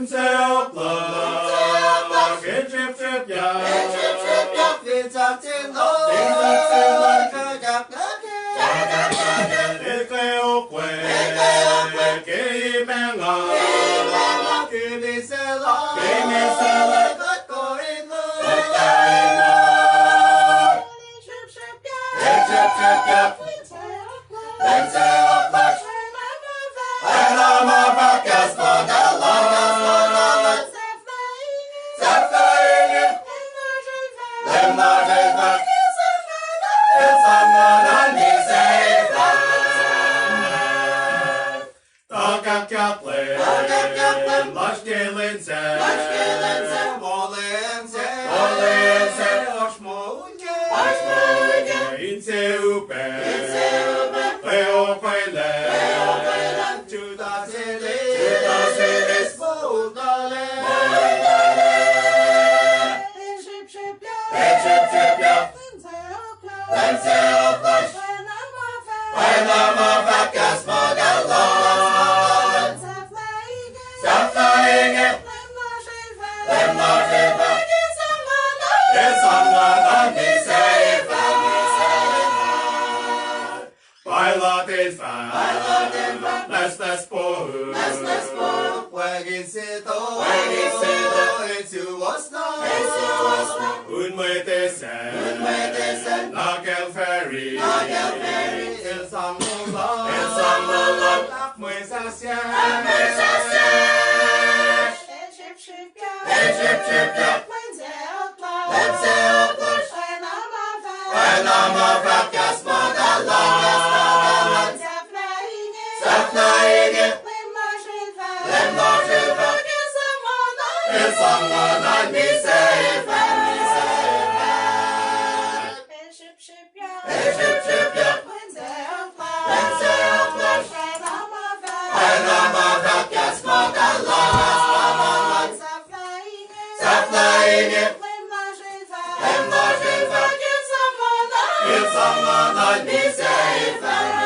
문제없다 길집집야 길작진로 일개옥괴 기맹아 기미셀라 걷고 있는 길집집야 문제없다 바람아 바뀌었어 달라 잡다이니 렘나제다 일상만한 미세다 떡각격래 맛길린세 몰렌세 오ሽ모게 인세우베 페오페레 주다세리스 모달레 대집집야 렌세오플라 바람아 바뀌었어 달라 잡다이니 렘나제다 일상만한 미세다 바일라딘 파 Let's go 외기세도 인수웠어 운메데센 나겔 페리 일상물라 악물사시아 대집집야 렌세오플라 바람아 바뀌었어 달라 잡다이니 렘나제다 일상만한 미세다 대집집야 렌세오플라 바람아 바뀌었어 달라 잡다이니 렘나제다 일상만한 미세다